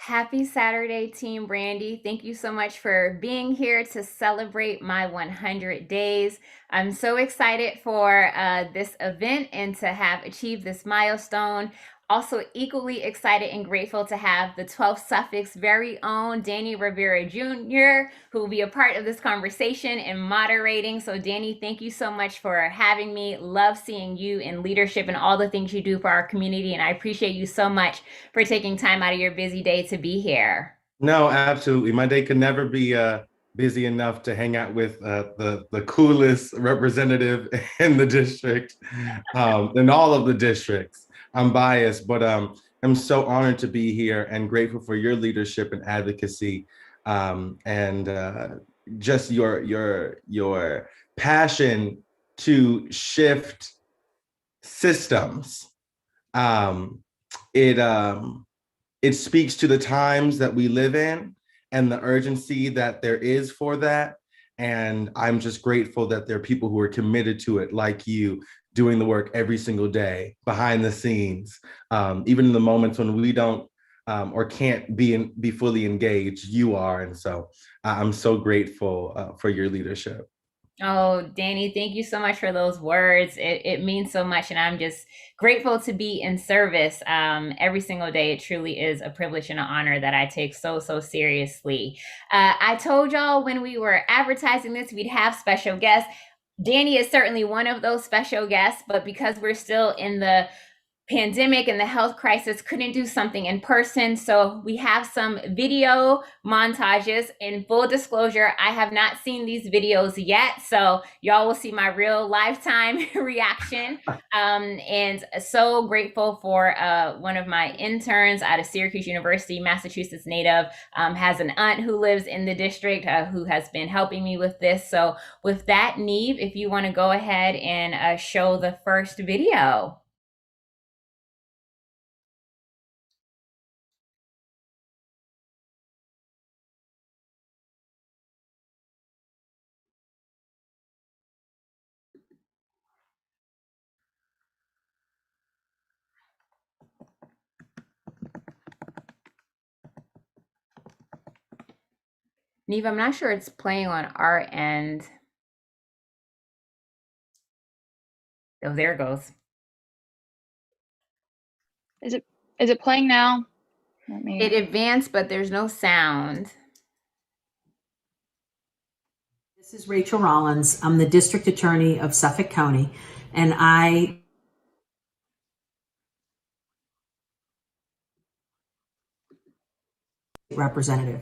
Happy Saturday, Team Brandy. Thank you so much for being here to celebrate my 100 days. I'm so excited for this event and to have achieved this milestone. Also, equally excited and grateful to have the 12th Suffolk's very own Danny Rivera Jr., who will be a part of this conversation and moderating. So, Danny, thank you so much for having me. Love seeing you in leadership and all the things you do for our community. And I appreciate you so much for taking time out of your busy day to be here. No, absolutely. My day could never be busy enough to hang out with the coolest representative in the district, in all of the districts. I'm biased, but I'm so honored to be here and grateful for your leadership and advocacy, and just your passion to shift systems. Um, it speaks to the times that we live in and the urgency that there is for that. And I'm just grateful that there are people who are committed to it, like you, doing the work every single day behind the scenes, even in the moments when we don't or can't be fully engaged. You are, and so I'm so grateful for your leadership. Oh, Danny, thank you so much for those words. It means so much, and I'm just grateful to be in service every single day. It truly is a privilege and an honor that I take so seriously. I told y'all when we were advertising this, we'd have special guests. Danny is certainly one of those special guests, but because we're still in the pandemic and the health crisis, couldn't do something in person. So we have some video montages. In full disclosure, I have not seen these videos yet. So y'all will see my real lifetime reaction. And so grateful for one of my interns out of Syracuse University, Massachusetts native, has an aunt who lives in the district who has been helping me with this. So with that, Neve, if you want to go ahead and show the first video. Neve, I'm not sure it's playing on our end. Oh, there it goes. Is it playing now? It advanced, but there's no sound. This is Rachel Rollins. I'm the District Attorney of Suffolk County, and I representative.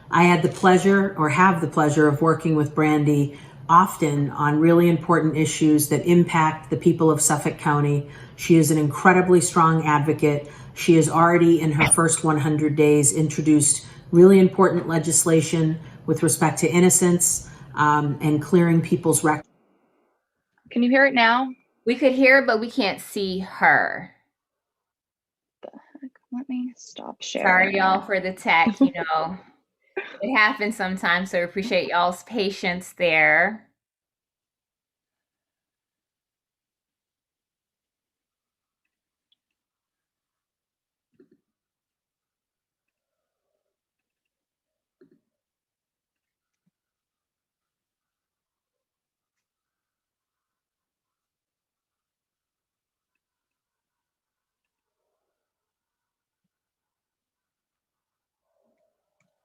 I had the pleasure, or have the pleasure, of working with Brandy often on really important issues that impact the people of Suffolk County. She is an incredibly strong advocate. She has already, in her first 100 days, introduced really important legislation with respect to innocence and clearing people's records. Can you hear it now? We could hear it, but we can't see her. What the heck? Let me stop sharing. Sorry, y'all, for the tech. You know, it happens sometimes, so appreciate y'all's patience there.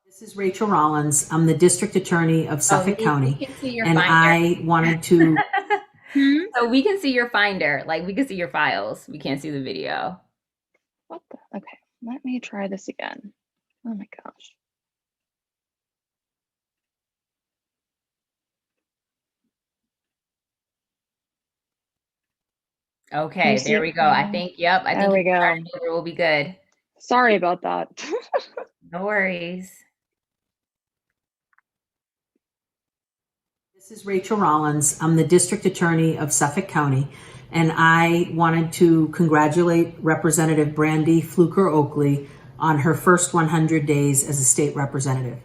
This is Rachel Rollins. I'm the District Attorney of Suffolk County, and finder. I wanted to. So we can see your finder, like we can see your files. We can't see the video. What the? Okay, let me try this again. Oh my gosh. Okay, there we go. I think, yep, I think there we go. We'll be good. Sorry about that. No worries. This is Rachel Rollins. I'm the District Attorney of Suffolk County, and I wanted to congratulate Representative Brandy Fluker-Reid on her first 100 days as a state representative.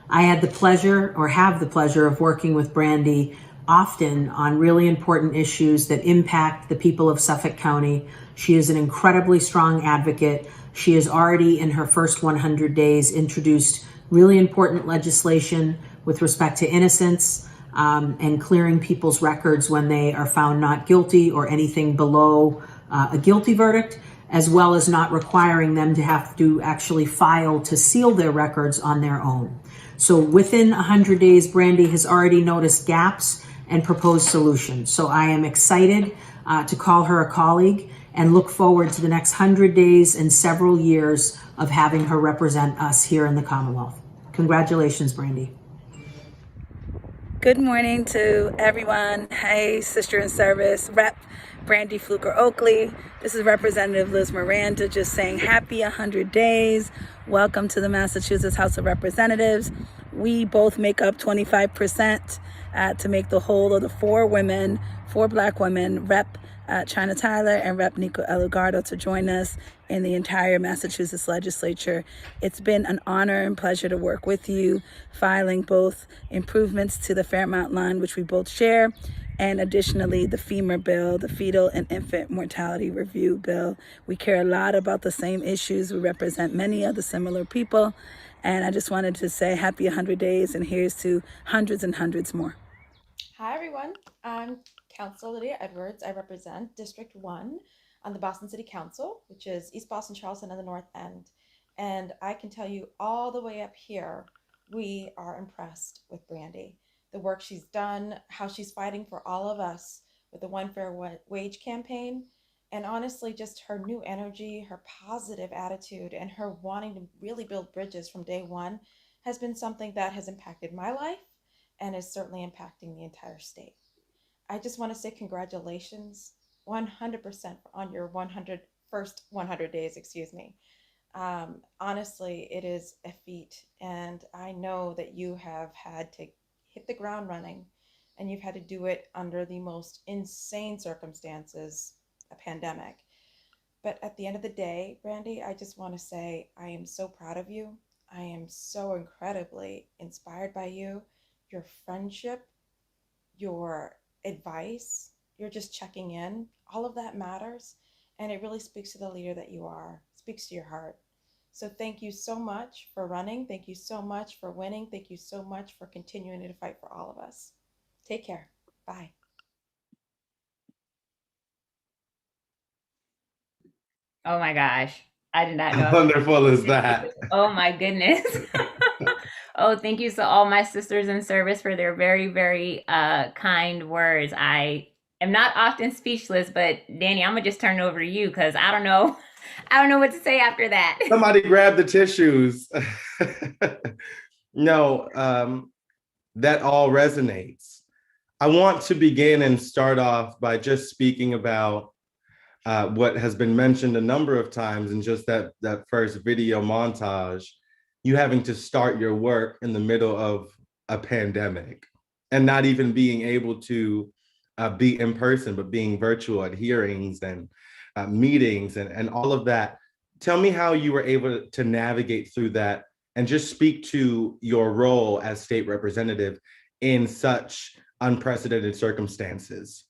I had the pleasure, or have the pleasure, of working with Brandy often on really important issues that impact the people of Suffolk County. She is an incredibly strong advocate. She has already, in her first 100 days, introduced really important legislation with respect to innocence and clearing people's records when they are found not guilty or anything below a guilty verdict, as well as not requiring them to have to actually file to seal their records on their own. So within 100 days, Brandy has already noticed gaps and proposed solutions. So I am excited to call her a colleague and look forward to the next 100 days and several years of having her represent us here in the Commonwealth. Congratulations, Brandy. Good morning to everyone. Hey, Sister in Service, Rep. Brandy Fluker-Oakley. This is Representative Liz Miranda just saying happy 100 days. Welcome to the Massachusetts House of Representatives. We both make up 25% to make the whole of the four Black women, Rep. China Tyler and Rep. Nico Elugardo, to join us in the entire Massachusetts legislature. It's been an honor and pleasure to work with you, filing both improvements to the Fairmount line, which we both share, and additionally the FEMA bill, the Fetal and Infant Mortality Review bill. We care a lot about the same issues. We represent many of the similar people. And I just wanted to say happy 100 days, and here's to hundreds and hundreds more. Hi, everyone. I'm Councilor Lydia Edwards. I represent District 1 on the Boston City Council, which is East Boston, Charlestown, and the North End. And I can tell you all the way up here, we are impressed with Brandy. The work she's done, how she's fighting for all of us with the One Fair Wage campaign, and honestly, just her new energy, her positive attitude, and her wanting to really build bridges from day one has been something that has impacted my life and is certainly impacting the entire state. I just want to say congratulations 100% on your first 100 days, honestly, it is a feat, and I know that you have had to hit the ground running, and you've had to do it under the most insane circumstances, a pandemic. But at the end of the day, Brandy, I just want to say I am so proud of you. I am so incredibly inspired by you, your friendship, your advice, you're just checking in. All of that matters, and it really speaks to the leader that you are, speaks to your heart. So thank you so much for running. Thank you so much for winning. Thank you so much for continuing to fight for all of us. Take care. Bye. Oh my gosh. I did not know. How wonderful is that? Oh my goodness. Oh, thank you to all my sisters in service for their very, very kind words. I am not often speechless, but Danny, I'm gonna just turn it over to you because I don't know what to say after that. Somebody grab the tissues. No, that all resonates. I want to begin and start off by just speaking about what has been mentioned a number of times in just that first video montage, you having to start your work in the middle of a pandemic and not even being able to be in person, but being virtual at hearings and meetings and all of that. Tell me how you were able to navigate through that and just speak to your role as state representative in such unprecedented circumstances.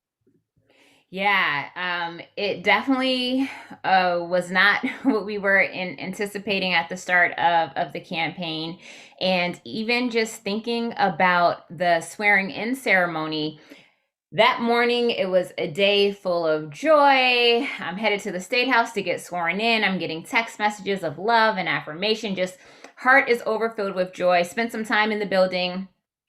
Yeah, it definitely was not what we were anticipating at the start of the campaign. And even just thinking about the swearing in ceremony, that morning, it was a day full of joy. I'm headed to the State House to get sworn in. I'm getting text messages of love and affirmation. Just heart is overfilled with joy. Spent some time in the building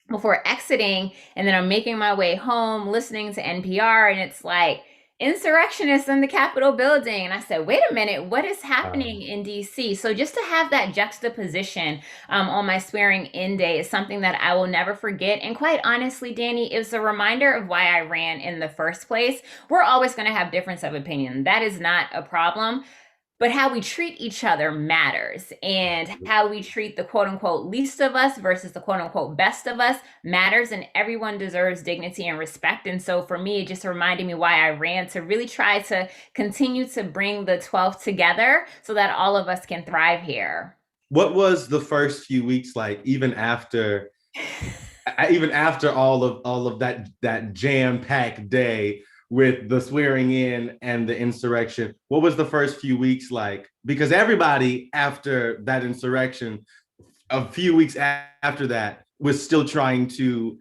before exiting, and then I'm making my way home, listening to NPR, and it's like, insurrectionists in the Capitol building. And I said, wait a minute, what is happening in DC? So just to have that juxtaposition on my swearing in day is something that I will never forget. And quite honestly, Danny, it's a reminder of why I ran in the first place. We're always going to have difference of opinion. That is not a problem. But how we treat each other matters, and how we treat the quote unquote least of us versus the quote unquote best of us matters, and everyone deserves dignity and respect. And so for me, it just reminded me why I ran, to really try to continue to bring the 12th together so that all of us can thrive here. What was the first few weeks like, even after even after all of that jam-packed day with the swearing in and the insurrection, what was the first few weeks like? Because everybody after that insurrection, a few weeks after that, was still trying to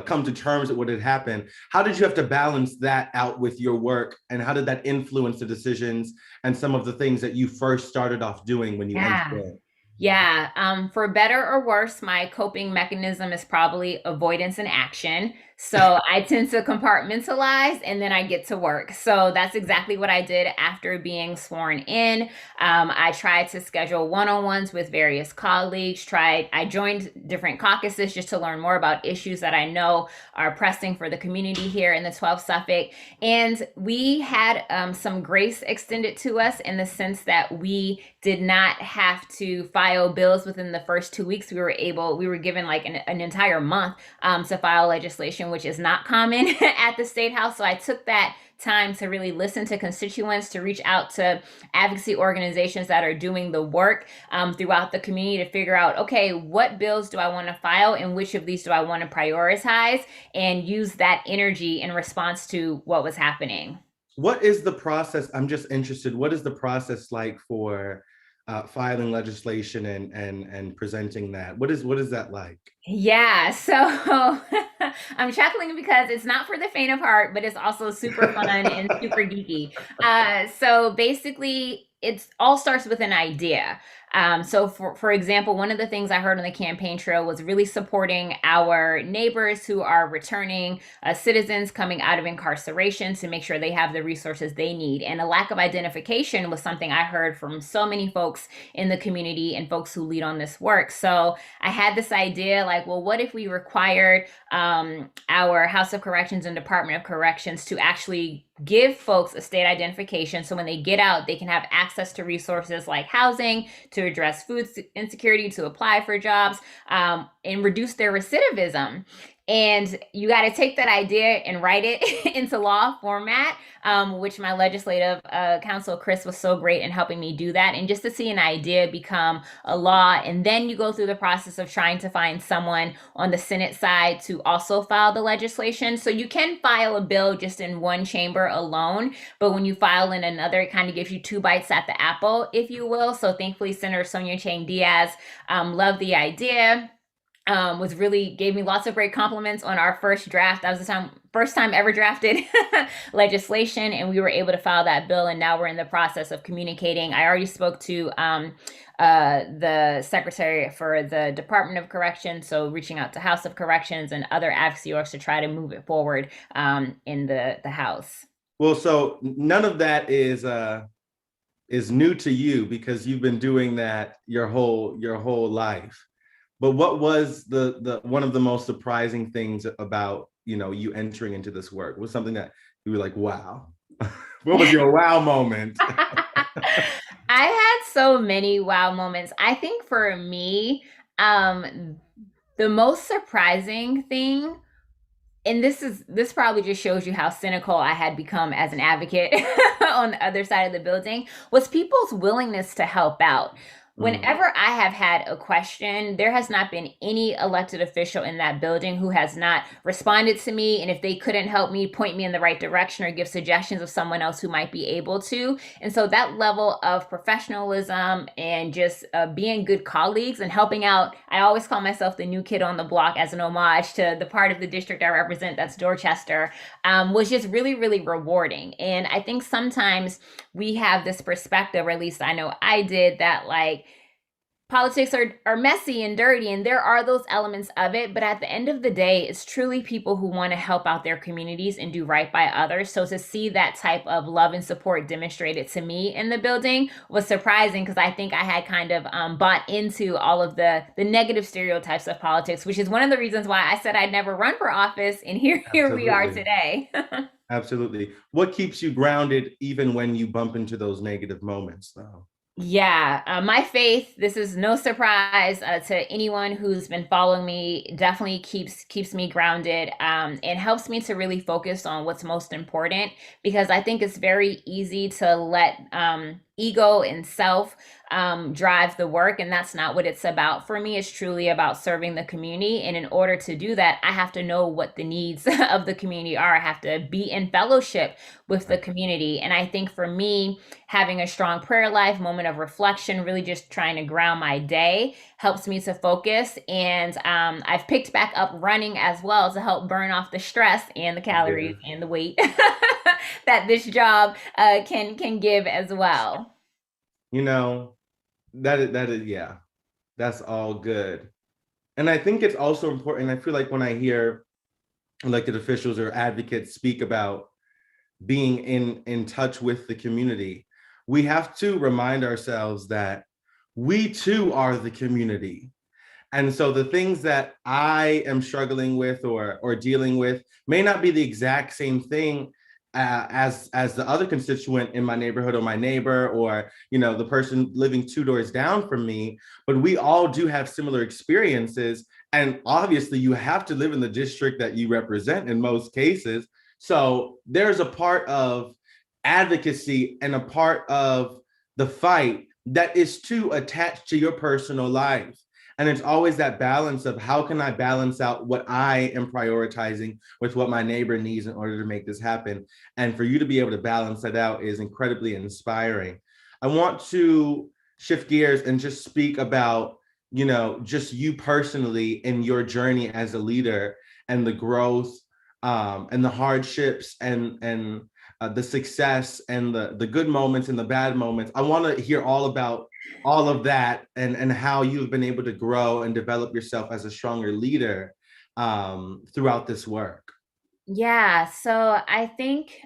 come to terms with what had happened. How did you have to balance that out with your work, and how did that influence the decisions and some of the things that you first started off doing when you Yeah. entered it? Yeah, for better or worse, my coping mechanism is probably avoidance and action. So I tend to compartmentalize and then I get to work. So that's exactly what I did after being sworn in. I tried to schedule one-on-ones with various colleagues. I joined different caucuses just to learn more about issues that I know are pressing for the community here in the 12th Suffolk. And we had some grace extended to us in the sense that we did not have to file bills within the first 2 weeks. We were given like an entire month to file legislation, which is not common at the State House. So I took that time to really listen to constituents, to reach out to advocacy organizations that are doing the work throughout the community to figure out, okay, what bills do I want to file and which of these do I want to prioritize, and use that energy in response to what was happening. What is the process? I'm just interested. What is the process like for filing legislation and presenting that? What is that like? Yeah, so I'm chuckling because it's not for the faint of heart, but it's also super fun and super geeky. So basically, it all starts with an idea. So for example, one of the things I heard on the campaign trail was really supporting our neighbors who are returning citizens coming out of incarceration to make sure they have the resources they need. And a lack of identification was something I heard from so many folks in the community and folks who lead on this work. So I had this idea like, well, what if we required our House of Corrections and Department of Corrections to actually give folks a state identification so when they get out, they can have access to resources like housing, to address food insecurity, to apply for jobs, and reduce their recidivism. And you got to take that idea and write it into law format, which my legislative counsel, Chris, was so great in helping me do that. And just to see an idea become a law, and then you go through the process of trying to find someone on the Senate side to also file the legislation. So you can file a bill just in one chamber alone, but when you file in another, it kind of gives you two bites at the apple, if you will. So thankfully, Senator Sonia Chang Diaz loved the idea. Gave me lots of great compliments on our first draft. That was the first time ever drafted legislation, and we were able to file that bill. And now we're in the process of communicating. I already spoke to the secretary for the Department of Corrections, so reaching out to House of Corrections and other advocacy orgs to try to move it forward in the House. Well, so none of that is new to you because you've been doing that your whole life. But what was the one of the most surprising things about you entering into this work? Was something that you were like, wow? What was your wow moment? I had so many wow moments. I think for me, the most surprising thing, and this probably just shows you how cynical I had become as an advocate on the other side of the building, was people's willingness to help out. Whenever I have had a question, there has not been any elected official in that building who has not responded to me. And if they couldn't help me, point me in the right direction or give suggestions of someone else who might be able to. And so that level of professionalism and just being good colleagues and helping out, I always call myself the new kid on the block as an homage to the part of the district I represent, that's Dorchester, was just really, really rewarding. And I think sometimes we have this perspective, or at least I know I did, that like, politics are messy and dirty, and there are those elements of it. But at the end of the day, it's truly people who want to help out their communities and do right by others. So to see that type of love and support demonstrated to me in the building was surprising, because I think I had kind of bought into all of the negative stereotypes of politics, which is one of the reasons why I said I'd never run for office. And here we are today. Absolutely. What keeps you grounded even when you bump into those negative moments, though? Yeah, my faith, this is no surprise to anyone who's been following me, definitely keeps me grounded and helps me to really focus on what's most important, because I think it's very easy to let ego and self drives the work, and that's not what it's about for me. It's truly about serving the community, and in order to do that, I have to know what the needs of the community are. I have to be in fellowship with the community. And I think for me, having a strong prayer life, moment of reflection, really just trying to ground my day helps me to focus. And I've picked back up running as well to help burn off the stress and the calories and the weight that this job can give as well. You know, that is, yeah, that's all good. And I think it's also important. I feel like when I hear elected officials or advocates speak about being in touch with the community, we have to remind ourselves that we too are the community. And so the things that I am struggling with or dealing with may not be the exact same thing as the other constituent in my neighborhood, or my neighbor, or the person living 2 doors down from me. But we all do have similar experiences, and obviously you have to live in the district that you represent in most cases. So there's a part of advocacy and a part of the fight that is too attached to your personal life. And it's always that balance of how can I balance out what I am prioritizing with what my neighbor needs in order to make this happen. And for you to be able to balance that out is incredibly inspiring. I want to shift gears and just speak about, just you personally in your journey as a leader, and the growth and the hardships and the success and the good moments and the bad moments. I want to hear all about all of that and how you've been able to grow and develop yourself as a stronger leader throughout this work. Yeah, so I think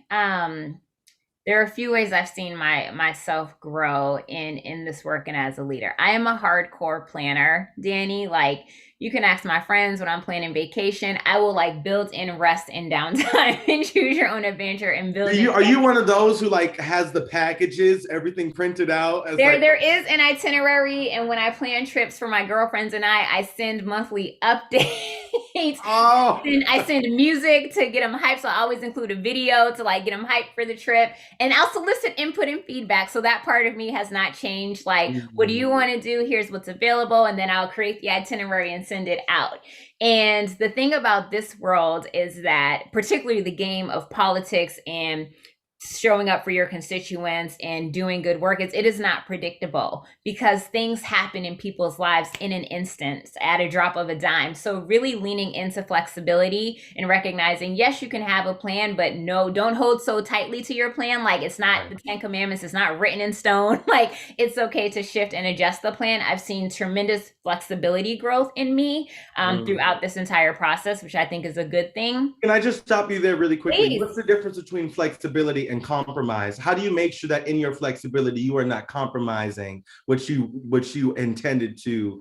there are a few ways I've seen myself grow in this work and as a leader. I am a hardcore planner, Danny. Like, you can ask my friends when I'm planning vacation. I will build in rest and downtime and choose your own adventure and build. Are you one of those who has the packages, everything printed out? There is an itinerary, and when I plan trips for my girlfriends and I send monthly updates. Oh. I send music to get them hyped, so I always include a video to get them hyped for the trip, and I'll solicit input and feedback. So that part of me has not changed. What do you want to do? Here's what's available, and then I'll create the itinerary and send it out. And the thing about this world is that, particularly the game of politics and showing up for your constituents and doing good work, it is not predictable, because things happen in people's lives in an instant at a drop of a dime. So really leaning into flexibility and recognizing, yes, you can have a plan, but no, don't hold so tightly to your plan. It's not the 10 commandments. It's not written in stone. It's okay to shift and adjust the plan. I've seen tremendous flexibility growth in me throughout this entire process, which I think is a good thing. Can I just stop you there really quickly? Please. What's the difference between flexibility and compromise? How do you make sure that in your flexibility you are not compromising what you intended to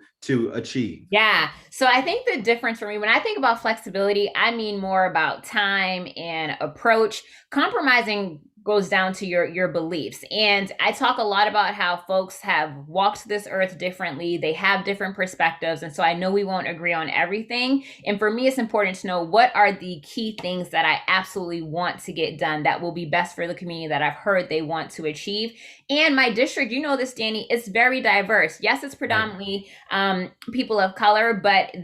achieve? Yeah. So I think the difference for me, when I think about flexibility, I mean more about time and approach. Compromising goes down to your beliefs. And I talk a lot about how folks have walked this earth differently. They have different perspectives. And so I know we won't agree on everything. And for me, it's important to know what are the key things that I absolutely want to get done that will be best for the community that I've heard they want to achieve. And my district, you know this, Danny, it's very diverse. Yes, it's predominantly people of color, but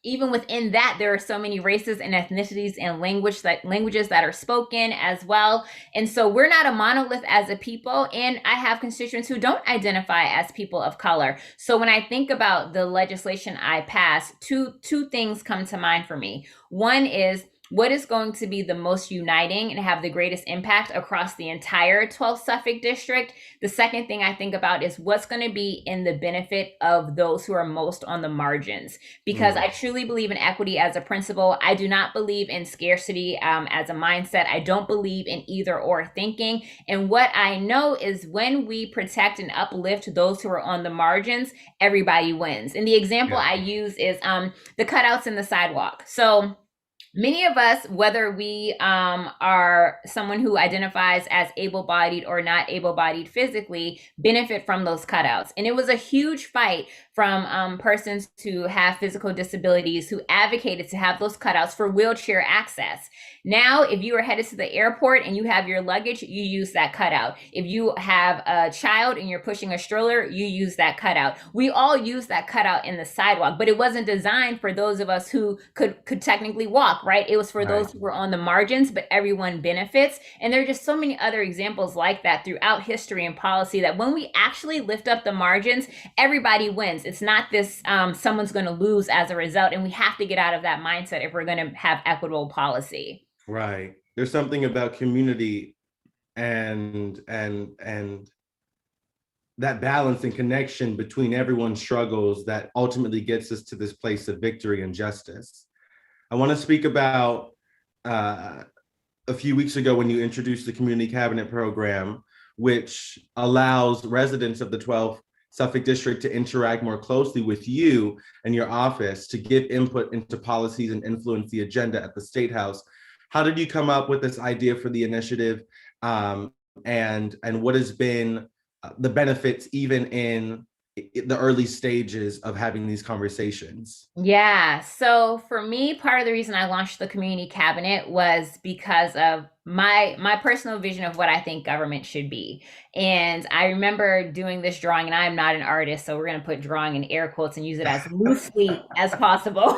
even within that, there are so many races and ethnicities and languages that are spoken as well. And so we're not a monolith as a people. And I have constituents who don't identify as people of color. So when I think about the legislation I passed, two things come to mind for me. One is, what is going to be the most uniting and have the greatest impact across the entire 12th Suffolk district? The second thing I think about is what's going to be in the benefit of those who are most on the margins, because I truly believe in equity as a principle. I do not believe in scarcity as a mindset. I don't believe in either or thinking. And what I know is when we protect and uplift those who are on the margins, everybody wins. And the example I use is the cutouts in the sidewalk. So Many of us, whether we are someone who identifies as able-bodied or not able-bodied physically, benefit from those cutouts. And it was a huge fight from persons who have physical disabilities who advocated to have those cutouts for wheelchair access. Now, if you are headed to the airport and you have your luggage, you use that cutout. If you have a child and you're pushing a stroller, you use that cutout. We all use that cutout in the sidewalk, but it wasn't designed for those of us who could technically walk, right? It was for those who were on the margins, but everyone benefits. And there are just so many other examples like that throughout history and policy that when we actually lift up the margins, everybody wins. It's not this someone's going to lose as a result. And we have to get out of that mindset if we're going to have equitable policy. Right. There's something about community and that balance and connection between everyone's struggles that ultimately gets us to this place of victory and justice. I want to speak about a few weeks ago when you introduced the Community Cabinet Program, which allows residents of the 12th Suffolk District to interact more closely with you and your office to give input into policies and influence the agenda at the State House. How did you come up with this idea for the initiative, and what has been the benefits even in the early stages of having these conversations? Yeah. So for me, part of the reason I launched the community cabinet was because of my personal vision of what I think government should be. And I remember doing this drawing, and I am not an artist, so we're going to put drawing in air quotes and use it as loosely as possible.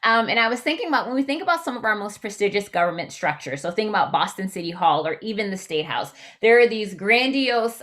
And I was thinking about when we think about some of our most prestigious government structures, so think about Boston City Hall or even the State House, there are these grandiose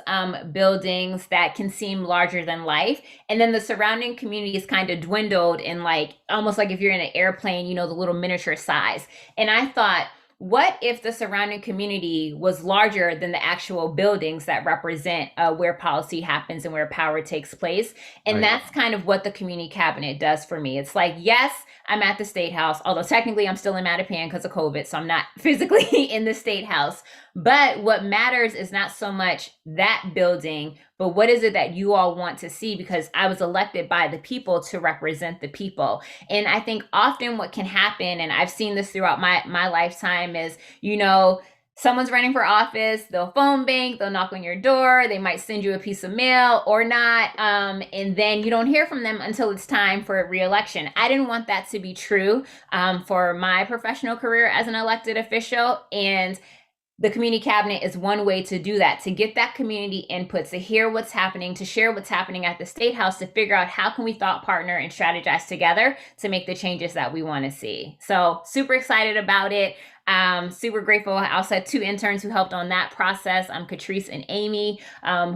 buildings that can seem larger than life. And then the surrounding community is kind of dwindled in like, almost like if you're in an airplane, you know, the little miniature size. And I thought, what if the surrounding community was larger than the actual buildings that represent where policy happens and where power takes place? And that's kind of what the community cabinet does for me. It's like, yes, I'm at the State House, although technically I'm still in Mattapan because of COVID, so I'm not physically in the State House. But what matters is not so much that building, but what is it that you all want to see? Because I was elected by the people to represent the people. And I think often what can happen, and I've seen this throughout my lifetime, is, you know, someone's running for office, they'll phone bank, they'll knock on your door, they might send you a piece of mail or not, and then you don't hear from them until it's time for a re-election. I didn't want that to be true for my professional career as an elected official, and the community cabinet is one way to do that, to get that community input, to hear what's happening, to share what's happening at the State House, to figure out how can we thought partner and strategize together to make the changes that we want to see. So super excited about it. Super grateful. I also had two interns who helped on that process, Catrice and Amy,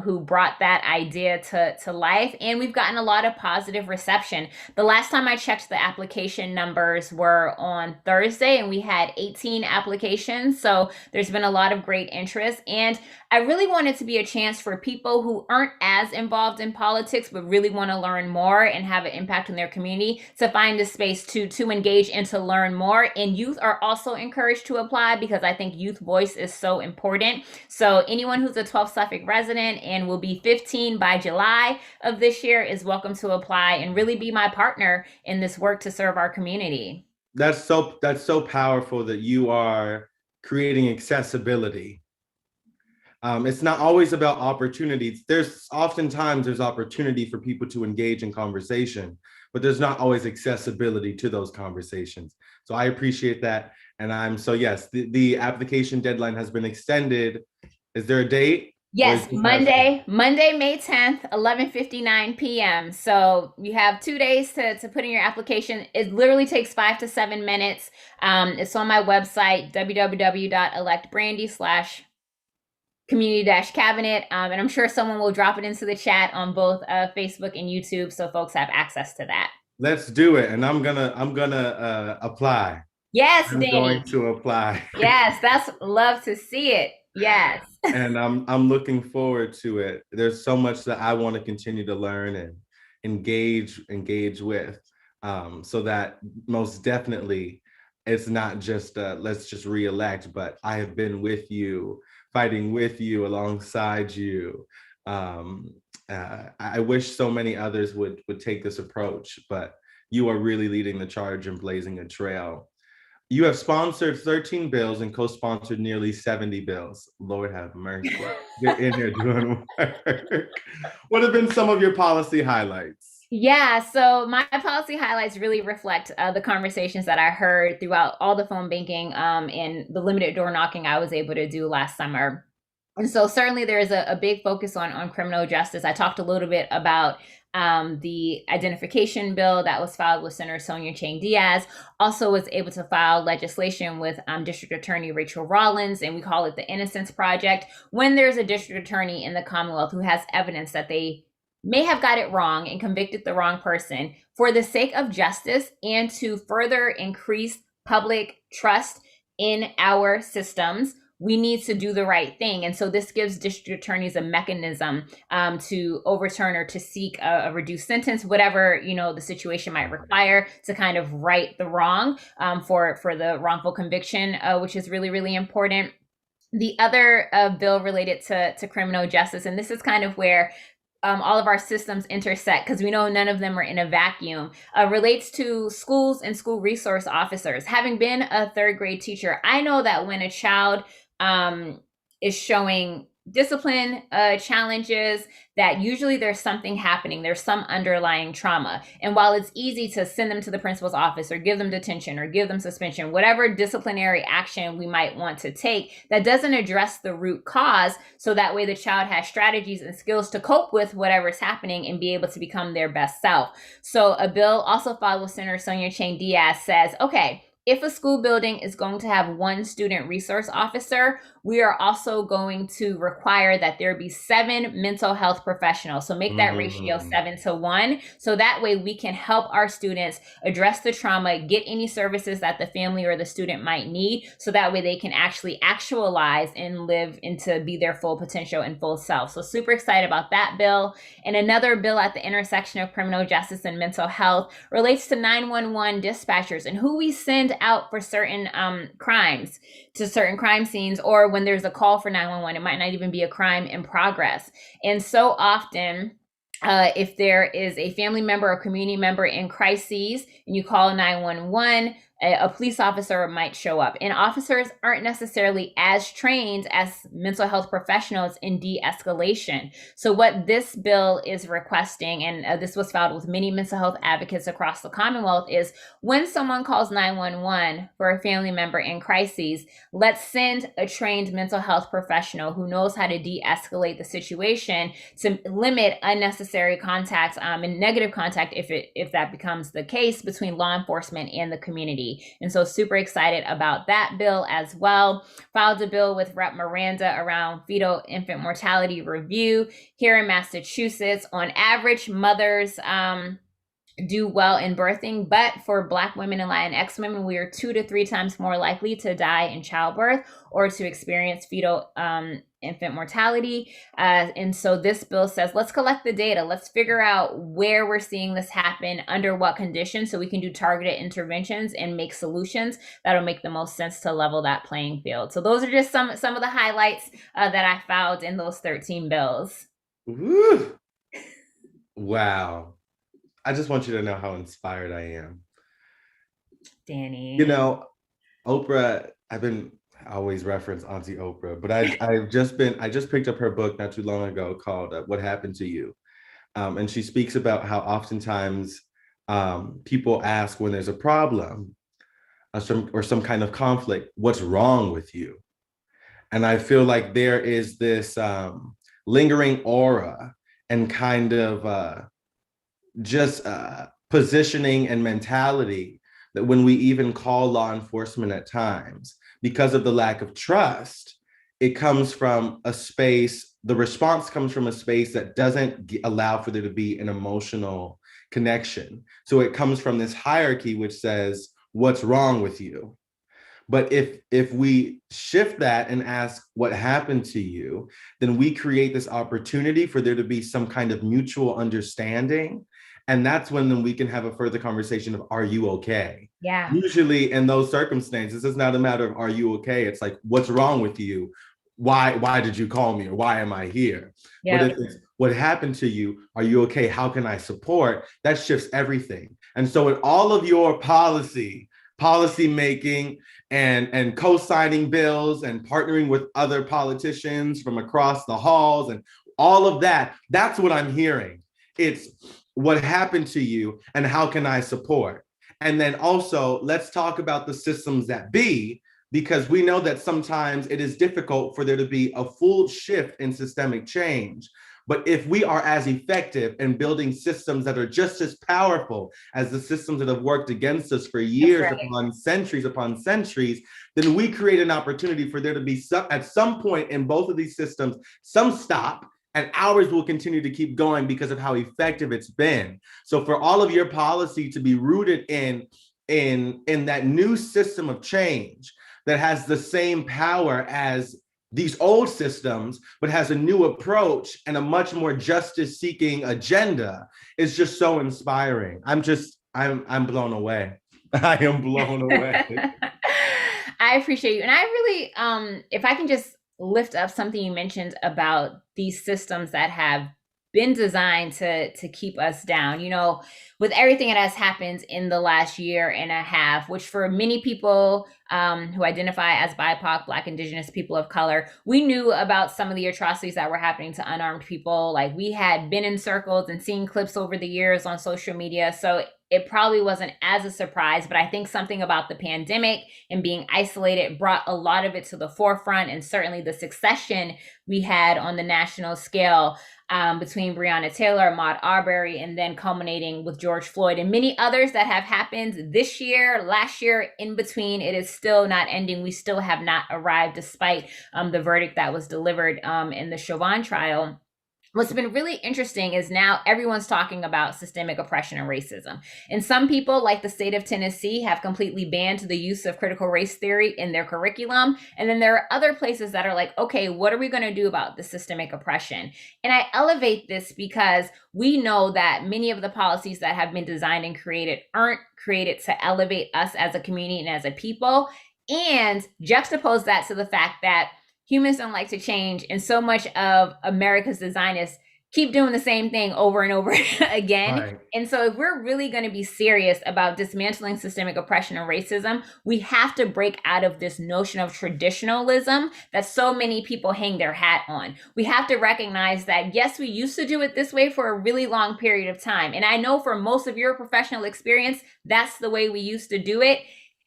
who brought that idea to life. And we've gotten a lot of positive reception. The last time I checked, the application numbers were on Thursday, and we had 18 applications. So there's been a lot of great interest. And I really want it to be a chance for people who aren't as involved in politics, but really want to learn more and have an impact in their community to find a space to engage and to learn more. And youth are also encouraged to apply because I think youth voice is so important. So anyone who's a 12th Suffolk resident and will be 15 by July of this year is welcome to apply and really be my partner in this work to serve our community. That's so powerful that you are creating accessibility. It's not always about opportunities. There's opportunity for people to engage in conversation, but there's not always accessibility to those conversations. So I appreciate that. And yes, the application deadline has been extended. Is there a date? Yes, Monday, May 10th, 11:59 p.m. So you have 2 days to put in your application. It literally takes 5 to 7 minutes. It's on my website, www.electbrandy/community-cabinet. And I'm sure someone will drop it into the chat on both Facebook and YouTube, so folks have access to that. Let's do it. And I'm gonna apply. Yes, I'm Danny. going to apply. Yes, that's love to see it. Yes. And I'm looking forward to it. There's so much that I want to continue to learn and engage with, so that most definitely it's not just let's just re-elect, but I have been with you, fighting with you, alongside you. I wish so many others would take this approach, but you are really leading the charge and blazing a trail. You have sponsored 13 bills and co-sponsored nearly 70 bills. Lord have mercy. You're in here doing work. What have been some of your policy highlights? Yeah, so my policy highlights really reflect the conversations that I heard throughout all the phone banking and the limited door knocking I was able to do last summer. And so certainly there is a big focus on criminal justice. I talked a little bit about the identification bill that was filed with Senator Sonia Chang Diaz. Also was able to file legislation with District Attorney Rachel Rollins, and we call it the Innocence Project. When there's a district attorney in the Commonwealth who has evidence that they may have got it wrong and convicted the wrong person, for the sake of justice and to further increase public trust in our systems, we need to do the right thing. And so this gives district attorneys a mechanism to overturn or to seek a reduced sentence, whatever, the situation might require, to kind of right the wrong for the wrongful conviction, which is really, really important. The other bill related to criminal justice, and this is kind of where all of our systems intersect, because we know none of them are in a vacuum, relates to schools and school resource officers. Having been a third grade teacher, I know that when a child is showing discipline challenges, that usually there's something happening. There's some underlying trauma. And while it's easy to send them to the principal's office or give them detention or give them suspension, whatever disciplinary action we might want to take, that doesn't address the root cause. So that way the child has strategies and skills to cope with whatever's happening and be able to become their best self. So a bill also filed with Senator Sonia Chang Diaz says, okay, if a school building is going to have one student resource officer, we are also going to require that there be 7 mental health professionals. So make that ratio 7-1. So that way we can help our students address the trauma, get any services that the family or the student might need. So that way they can actually actualize and live into be their full potential and full self. So super excited about that bill. And another bill at the intersection of criminal justice and mental health relates to 911 dispatchers and who we send out for certain crimes, to certain crime scenes, or when there's a call for 911, it might not even be a crime in progress. And so often, if there is a family member or community member in crises and you call 911, a police officer might show up, and officers aren't necessarily as trained as mental health professionals in de-escalation. So what this bill is requesting, and this was filed with many mental health advocates across the Commonwealth, is when someone calls 911 for a family member in crises, let's send a trained mental health professional who knows how to de-escalate the situation to limit unnecessary contact and negative contact if that becomes the case between law enforcement and the community. And so super excited about that bill as well. Filed a bill with Rep. Miranda around fetal infant mortality review. Here in Massachusetts, on average, mothers do well in birthing, but for Black women and Latinx women, we are 2 to 3 times more likely to die in childbirth or to experience fetal infant mortality. And so this bill says, let's collect the data. Let's figure out where we're seeing this happen, under what conditions, so we can do targeted interventions and make solutions that'll make the most sense to level that playing field. So those are just some of the highlights that I found in those 13 bills. Woo. Wow. I just want you to know how inspired I am. Danny. Oprah, I always reference Auntie Oprah, but I just picked up her book not too long ago called What Happened to You? And she speaks about how oftentimes people ask when there's a problem or some kind of conflict, what's wrong with you? And I feel like there is this lingering aura and kind of just positioning and mentality that when we even call law enforcement at times, because of the lack of trust, it comes from a space, the response comes from a space that doesn't allow for there to be an emotional connection. So it comes from this hierarchy which says, what's wrong with you? But if we shift that and ask what happened to you, then we create this opportunity for there to be some kind of mutual understanding. And that's when then we can have a further conversation of, are you okay? Yeah. Usually in those circumstances, it's not a matter of, are you okay? It's like, what's wrong with you? Why did you call me? Or why am I here? Yeah. But if it's, what happened to you? Are you okay? How can I support? That shifts everything. And so in all of your policy policy making and co-signing bills and partnering with other politicians from across the halls and all of that. That's what I'm hearing. It's what happened to you and how can I support? And then also, let's talk about the systems that be, because we know that sometimes it is difficult for there to be a full shift in systemic change. But if we are as effective in building systems that are just as powerful as the systems that have worked against us for years upon centuries, then we create an opportunity for there to be at some point in both of these systems, some stop, and ours will continue to keep going because of how effective it's been. So for all of your policy to be rooted in that new system of change that has the same power as these old systems, but has a new approach and a much more justice-seeking agenda, is just so inspiring. I'm blown away. I am blown away. I appreciate you. And I really, if I can just lift up something you mentioned about these systems that have been designed to keep us down, you know, with everything that has happened in the last year and a half, which for many people who identify as BIPOC, Black, Indigenous, people of color, we knew about some of the atrocities that were happening to unarmed people. Like, we had been in circles and seen clips over the years on social media. So it probably wasn't as a surprise, but I think something about the pandemic and being isolated brought a lot of it to the forefront. And certainly the succession we had on the national scale between Breonna Taylor, Ahmaud Arbery, and then culminating with George Floyd and many others that have happened this year, last year, in between. It is still not ending. We still have not arrived, despite the verdict that was delivered in the Chauvin trial. What's been really interesting is now everyone's talking about systemic oppression and racism. And some people, like the state of Tennessee, have completely banned the use of critical race theory in their curriculum. And then there are other places that are like, okay, what are we going to do about the systemic oppression? And I elevate this because we know that many of the policies that have been designed and created aren't created to elevate us as a community and as a people. And juxtapose that to the fact that humans don't like to change, and so much of America's design is keep doing the same thing over and over again. Right. And so if we're really going to be serious about dismantling systemic oppression and racism, we have to break out of this notion of traditionalism that so many people hang their hat on. We have to recognize that, yes, we used to do it this way for a really long period of time. And I know for most of your professional experience, that's the way we used to do it.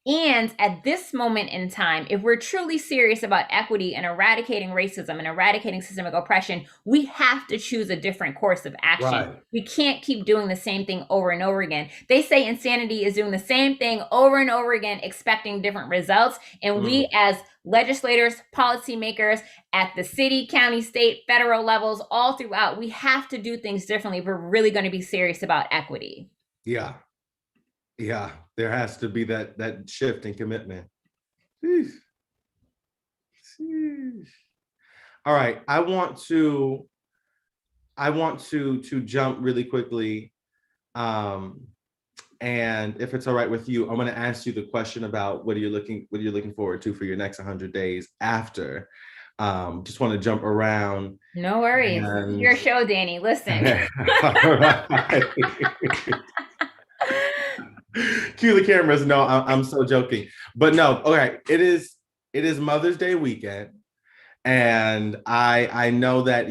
And at this moment in time, if we're truly serious about equity and eradicating racism and eradicating systemic oppression, we have to choose a different course of action. Right. We can't keep doing the same thing over and over again. They say insanity is doing the same thing over and over again, expecting different results. And we as legislators, policymakers at the city, county, state, federal levels, all throughout, we have to do things differently if we're really going to be serious about equity. Yeah. Yeah, there has to be that shift in commitment. Sheesh. Sheesh. All right, I want to jump really quickly, and if it's all right with you, I'm going to ask you the question about what you're looking forward to for your next 100 days after. Just want to jump around. No worries. And... your show, Danny. Listen. All right. Cue the cameras. No, I'm so joking. But no, okay. It is Mother's Day weekend. And I know that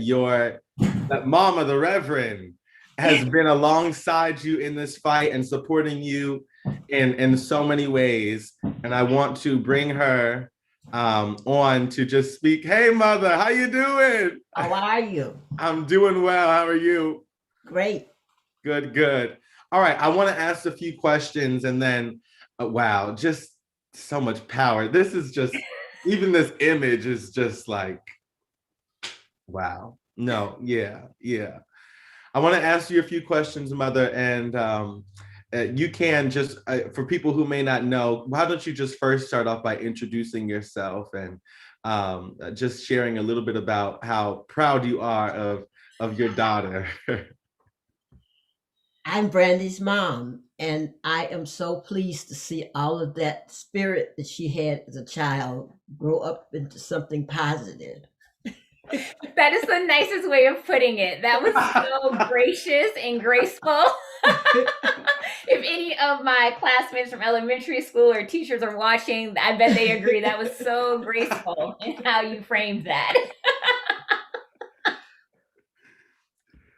that Mama, the Reverend, has been alongside you in this fight and supporting you in so many ways. And I want to bring her on to just speak. Hey, Mother, how you doing? How are you? I'm doing well. How are you? Great. Good. All right, I want to ask a few questions and then, wow, just so much power. This is just, even this image is just like, wow. No, yeah. I want to ask you a few questions, Mother, and you can just, for people who may not know, why don't you just first start off by introducing yourself and just sharing a little bit about how proud you are of your daughter. I'm Brandy's mom, and I am so pleased to see all of that spirit that she had as a child grow up into something positive. That is the nicest way of putting it. That was so gracious and graceful. If any of my classmates from elementary school or teachers are watching, I bet they agree. That was so graceful in how you framed that.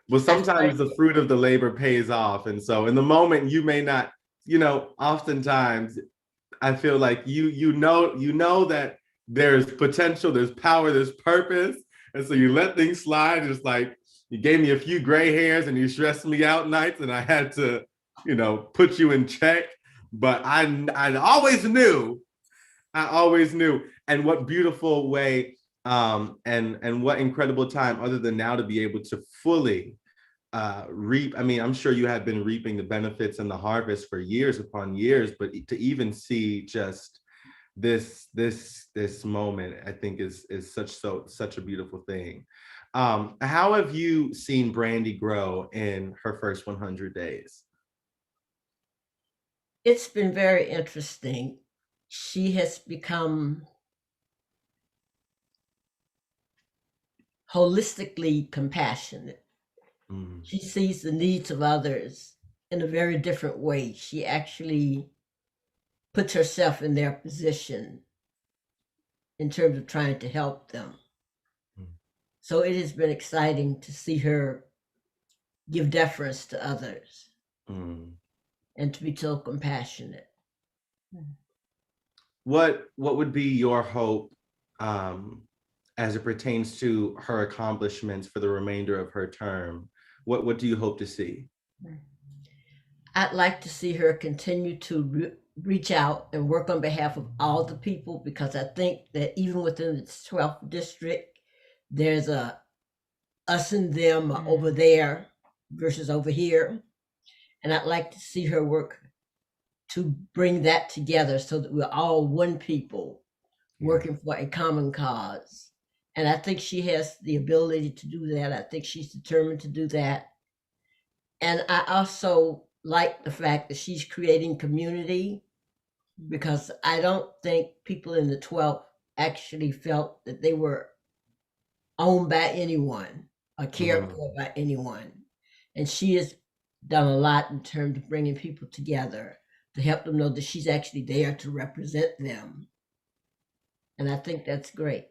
Well, sometimes the fruit of the labor pays off. And so in the moment, you may not, oftentimes I feel like you know that there's potential, there's power, there's purpose. And so you let things slide. It's like you gave me a few gray hairs and you stressed me out nights, and I had to, put you in check. But I always knew. And what beautiful way, and what incredible time, other than now, to be able to fully reap. I mean, I'm sure you have been reaping the benefits and the harvest for years upon years, but to even see just this moment, I think is such a beautiful thing. How have you seen Brandy grow in her first 100 days? It's been very interesting. She has become holistically compassionate. She sees the needs of others in a very different way. She actually puts herself in their position in terms of trying to help them. So it has been exciting to see her give deference to others and to be so compassionate. What would be your hope as it pertains to her accomplishments for the remainder of her term? What do you hope to see? I'd like to see her continue to reach out and work on behalf of all the people, because I think that even within the 12th district, there's a us and them over there versus over here. And I'd like to see her work to bring that together so that we're all one people working for a common cause. And I think she has the ability to do that. I think she's determined to do that. And I also like the fact that she's creating community, because I don't think people in the 12th actually felt that they were owned by anyone or cared for by anyone. And she has done a lot in terms of bringing people together to help them know that she's actually there to represent them. And I think that's great.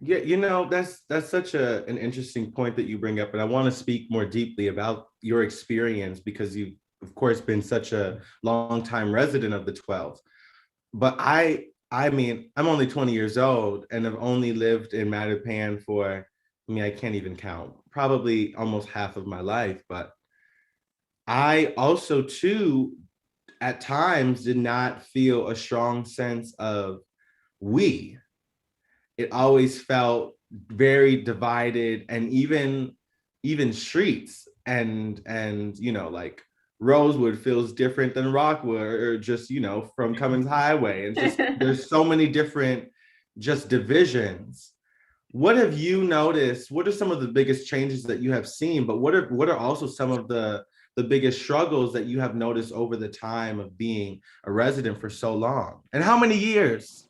Yeah, that's such an interesting point that you bring up, and I want to speak more deeply about your experience, because you've, of course, been such a long-time resident of the 12th. But I mean, I'm only 20 years old and have only lived in Mattapan for, I can't even count, probably almost half of my life. But I also, too, at times did not feel a strong sense of we. It always felt very divided, and even streets and like Rosewood feels different than Rockwood, or just from Cummins Highway, and just there's so many different just divisions. What have you noticed? What are some of the biggest changes that you have seen? But what are also some of the biggest struggles that you have noticed over the time of being a resident for so long? And how many years?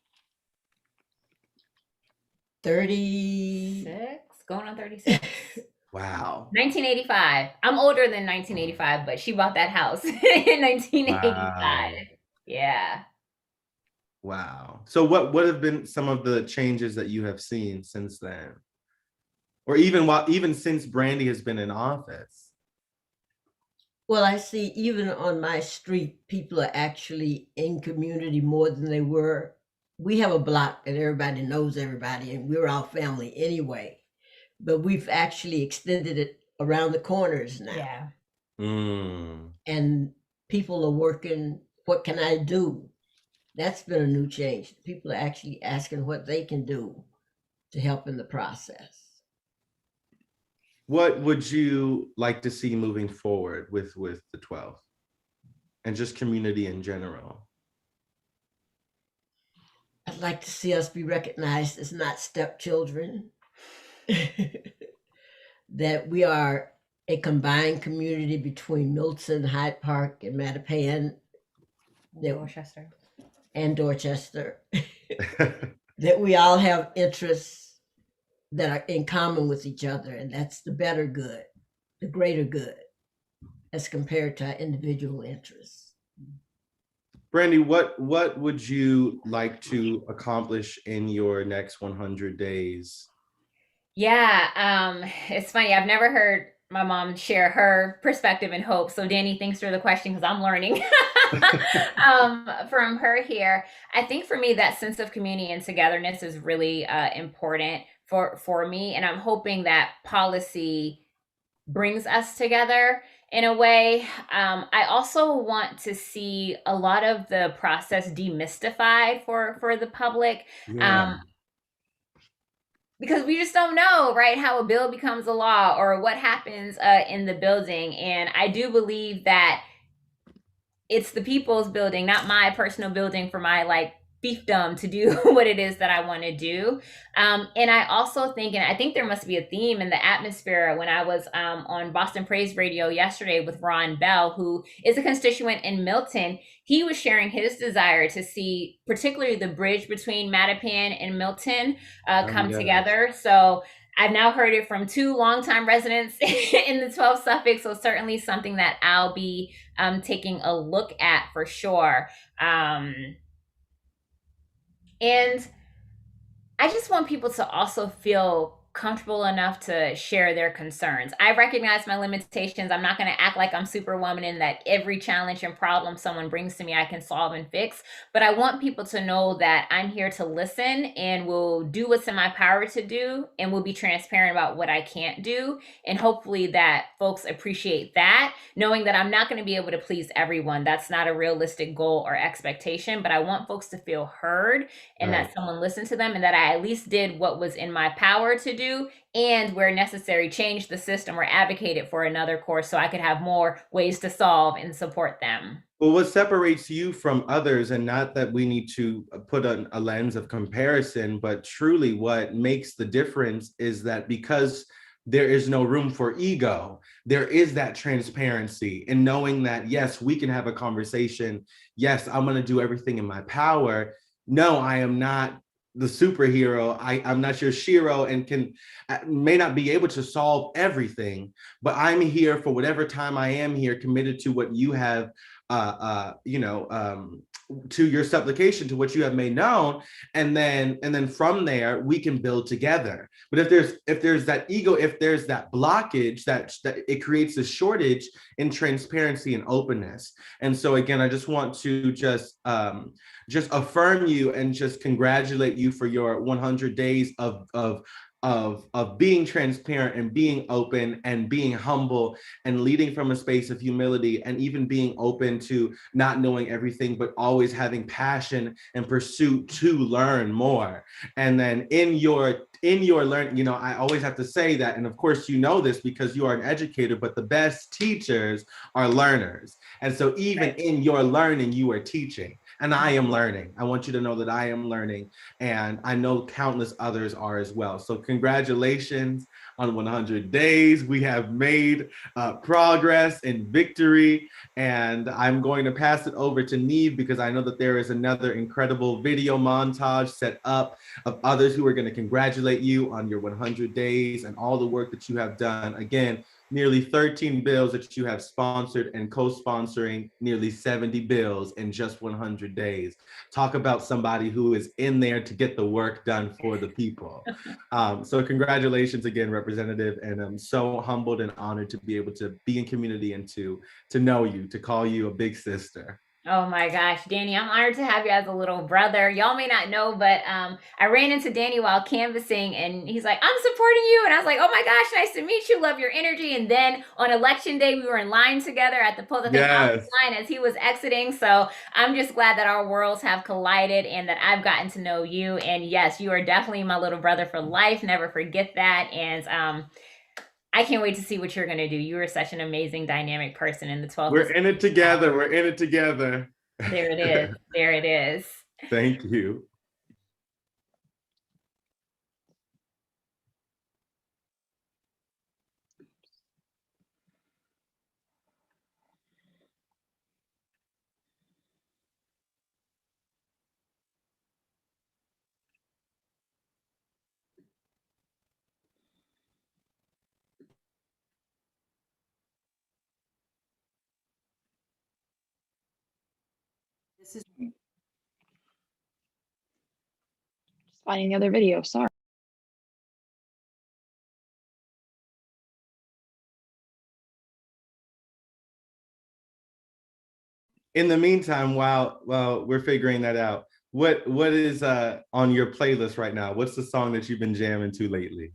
36, going on 36. Wow. 1985. I'm older than 1985, but she bought that house in 1985. Wow. Yeah. Wow. So what have been some of the changes that you have seen since then? Or even since Brandy has been in office? Well, I see even on my street, people are actually in community more than they were. We have a block that everybody knows everybody, and we're all family anyway. But we've actually extended it around the corners now. Yeah. And people are working, what can I do? That's been a new change. People are actually asking what they can do to help in the process. What would you like to see moving forward with the 12th and just community in general? I'd like to see us be recognized as not stepchildren, that we are a combined community between Milton, Hyde Park, and Mattapan. Dorchester. And Dorchester. That we all have interests that are in common with each other, and that's the better good, the greater good. as compared to our individual interests. Brandy, what would you like to accomplish in your next 100 days? Yeah, it's funny. I've never heard my mom share her perspective and hope. So, Danny, thanks for the question because I'm learning from her here. I think for me, that sense of community and togetherness is really important for me, and I'm hoping that policy brings us together in a way. I also want to see a lot of the process demystified for the public. Yeah. Because we just don't know, right, how a bill becomes a law or what happens in the building. And I do believe that it's the people's building, not my personal building for my like fiefdom to do what it is that I want to do. And I also think, and I think there must be a theme in the atmosphere when I was on Boston Praise Radio yesterday with Ron Bell, who is a constituent in Milton. He was sharing his desire to see particularly the bridge between Mattapan and Milton come together. So I've now heard it from two longtime residents in the 12 Suffolk, so certainly something that I'll be taking a look at for sure. And I just want people to also feel comfortable enough to share their concerns. I recognize my limitations. I'm not going to act like I'm superwoman and that every challenge and problem someone brings to me I can solve and fix, but I want people to know that I'm here to listen and will do what's in my power to do and will be transparent about what I can't do, and hopefully that folks appreciate that, knowing that I'm not going to be able to please everyone. That's not a realistic goal or expectation, but I want folks to feel heard and that someone listened to them and that I at least did what was in my power to do, and where necessary, change the system or advocated for another course so I could have more ways to solve and support them. Well, what separates you from others, and not that we need to put a lens of comparison, but truly what makes the difference is that because there is no room for ego, there is that transparency in knowing that, yes, we can have a conversation. Yes, I'm going to do everything in my power. No, I am not the superhero. I'm not your Shiro and may not be able to solve everything, but I'm here for whatever time I am here, committed to what you have, to your supplication, to what you have made known, and then from there we can build together. But if there's that ego, if there's that blockage, that it creates a shortage in transparency and openness. And so again, I just want to just affirm you and just congratulate you for your 100 days of being transparent and being open and being humble and leading from a space of humility, and even being open to not knowing everything, but always having passion and pursuit to learn more. And then in your learning, I always have to say that, and of course you know this because you are an educator, but the best teachers are learners. And so even in your learning, you are teaching. And I am learning. I want you to know that I am learning, and I know countless others are as well. So congratulations on 100 days. We have made progress and victory, and I'm going to pass it over to Neve because I know that there is another incredible video montage set up of others who are going to congratulate you on your 100 days and all the work that you have done. Again, nearly 13 bills that you have sponsored, and co-sponsoring nearly 70 bills in just 100 days. Talk about somebody who is in there to get the work done for the people. So congratulations again, Representative, and I'm so humbled and honored to be able to be in community and to know you, to call you a big sister. Oh my gosh, Danny, I'm honored to have you as a little brother. Y'all may not know, but I ran into Danny while canvassing, and he's like, I'm supporting you. And I was like, oh my gosh, nice to meet you. Love your energy. And then on election day, we were in line together at the polls. I think I was in line as he was exiting. So I'm just glad that our worlds have collided and that I've gotten to know you. And yes, you are definitely my little brother for life. Never forget that. And I can't wait to see what you're going to do. You are such an amazing, dynamic person in the 12th. We're in it together. We're in it together. There it is. There it is. Thank you. This is Just finding the other video. Sorry. In the meantime, while we're figuring that out, what is on your playlist right now? What's the song that you've been jamming to lately?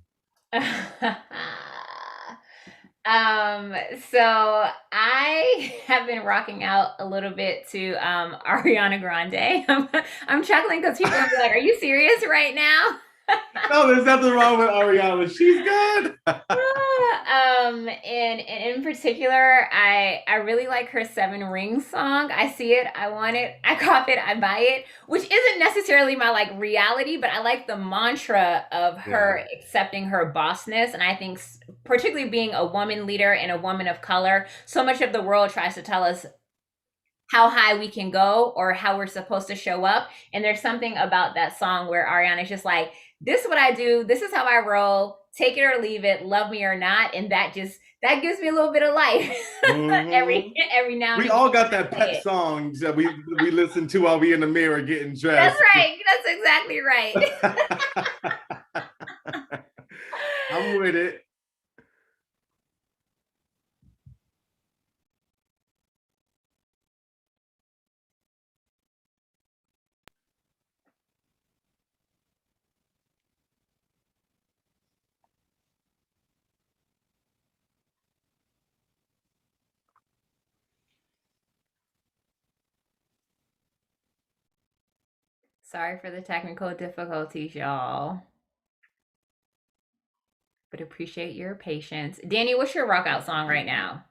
So I have been rocking out a little bit to Ariana Grande. I'm chuckling because people are like, "Are you serious right now?" No, there's nothing wrong with Ariana. She's good. And in particular, I really like her Seven Rings song. I see it, I want it, I cop it, I buy it, which isn't necessarily my like reality, but I like the mantra of her accepting her bossness. And I think particularly being a woman leader and a woman of color, so much of the world tries to tell us how high we can go or how we're supposed to show up. And there's something about that song where Ariana's just like, this is what I do, this is how I roll, take it or leave it, love me or not. And that gives me a little bit of life. every now and we then. all got that pep song that we listen to while we in the mirror getting dressed. That's right. That's exactly right. I'm with it. Sorry for the technical difficulties, y'all. But appreciate your patience. Danny, what's your rock out song right now?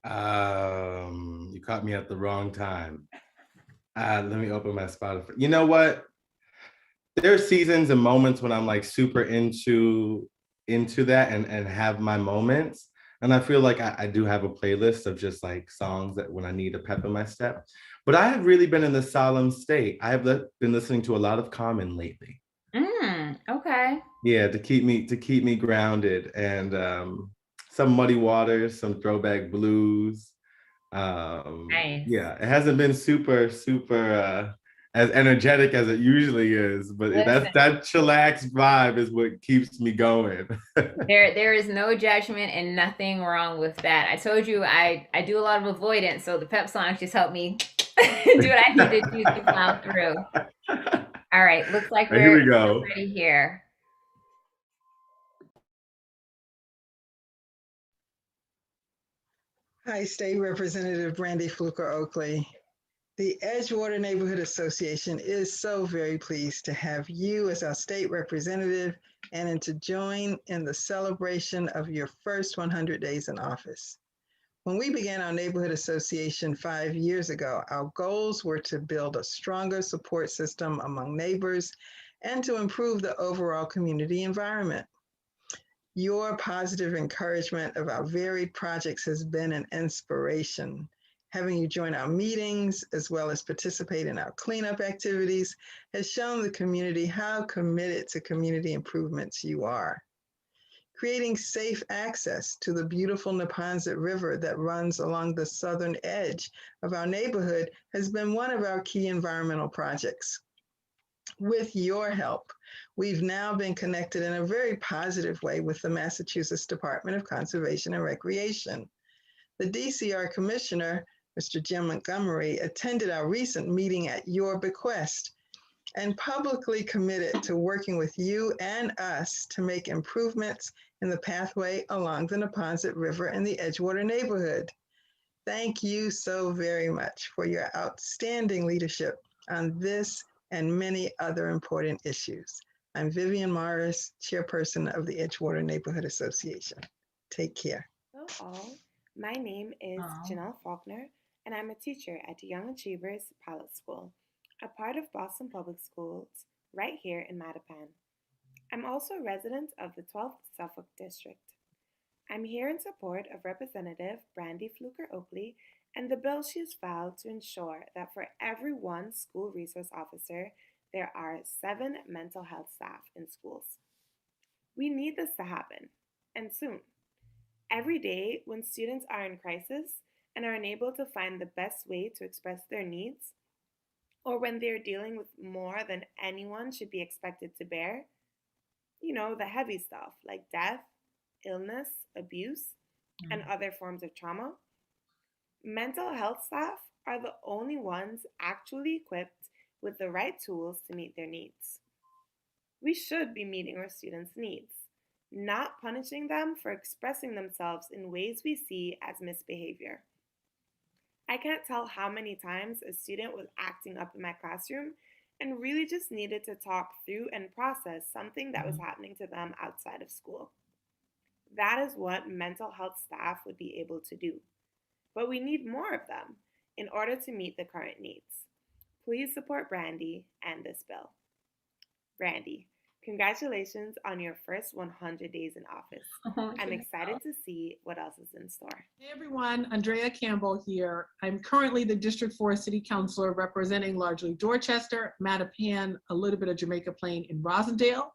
You caught me at the wrong time. Let me open my Spotify. You know what? There are seasons and moments when I'm like super into that and have my moments. And I feel like I do have a playlist of just like songs that when I need a pep in my step. But I have really been in the solemn state. I have been listening to a lot of Common lately. Okay. Yeah, to keep me grounded, and some Muddy Waters, some throwback blues. Nice. Yeah, it hasn't been super as energetic as it usually is, but that chillax vibe is what keeps me going. There is no judgment and nothing wrong with that. I told you I do a lot of avoidance, so the pep songs just help me do what I need to do to plow through. All right, looks like Here we go. ready here. Hi, State Representative Brandy Fluker-Oakley. The Edgewater Neighborhood Association is so very pleased to have you as our state representative and to join in the celebration of your first 100 days in office. When we began our neighborhood association 5 years ago, our goals were to build a stronger support system among neighbors and to improve the overall community environment. Your positive encouragement of our varied projects has been an inspiration. Having you join our meetings as well as participate in our cleanup activities has shown the community how committed to community improvements you are. Creating safe access to the beautiful Neponset River that runs along the southern edge of our neighborhood has been one of our key environmental projects. With your help, we've now been connected in a very positive way with the Massachusetts Department of Conservation and Recreation. The DCR Commissioner, Mr. Jim Montgomery, attended our recent meeting at your bequest and publicly committed to working with you and us to make improvements in the pathway along the Neponset River in the Edgewater neighborhood. Thank you so very much for your outstanding leadership on this and many other important issues. I'm Vivian Morris, Chairperson of the Edgewater Neighborhood Association. Take care. Hello all, my name is Janelle Faulkner, and I'm a teacher at Young Achievers Pilot School, a part of Boston Public Schools, right here in Mattapan. I'm also a resident of the 12th Suffolk District. I'm here in support of Representative Brandy Fluker-Oakley and the bill she has filed to ensure that for every one school resource officer, there are 7 mental health staff in schools. We need this to happen, and soon. Every day when students are in crisis and are unable to find the best way to express their needs, or when they're dealing with more than anyone should be expected to bear, the heavy stuff like death, illness, abuse, and other forms of trauma, mental health staff are the only ones actually equipped with the right tools to meet their needs. We should be meeting our students' needs, not punishing them for expressing themselves in ways we see as misbehavior. I can't tell how many times a student was acting up in my classroom and really just needed to talk through and process something that was happening to them outside of school. That is what mental health staff would be able to do. But we need more of them in order to meet the current needs. Please support Brandy and this bill. Brandy, congratulations on your first 100 days in office. I'm excited to see what else is in store. Hey everyone, Andrea Campbell here. I'm currently the District 4 City Councilor representing largely Dorchester, Mattapan, a little bit of Jamaica Plain, and Rosendale.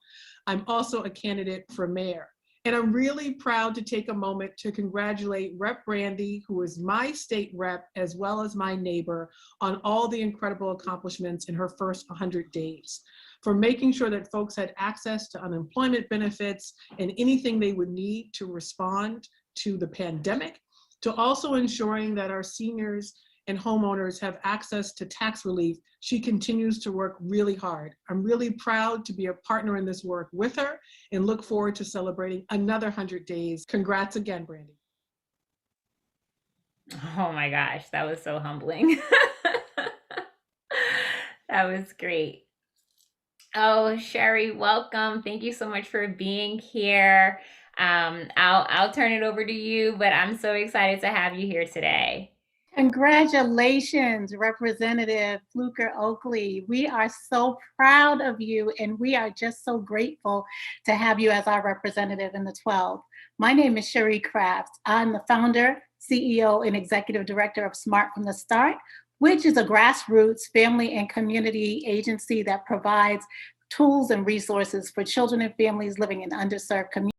I'm also a candidate for mayor. And I'm really proud to take a moment to congratulate Rep. Brandy, who is my state rep as well as my neighbor, on all the incredible accomplishments in her first 100 days. For making sure that folks had access to unemployment benefits and anything they would need to respond to the pandemic, to also ensuring that our seniors and homeowners have access to tax relief. She continues to work really hard. I'm really proud to be a partner in this work with her and look forward to celebrating another 100 days. Congrats again, Brandy. Oh my gosh, that was so humbling. That was great. Oh, Sherry, welcome. Thank you so much for being here. I'll turn it over to you, but I'm so excited to have you here today. Congratulations, Representative Fluker-Oakley. We are so proud of you, and we are just so grateful to have you as our representative in the 12th. My name is Sherry Crafts. I'm the founder, CEO, and executive director of Smart from the Start, which is a grassroots family and community agency that provides tools and resources for children and families living in underserved communities.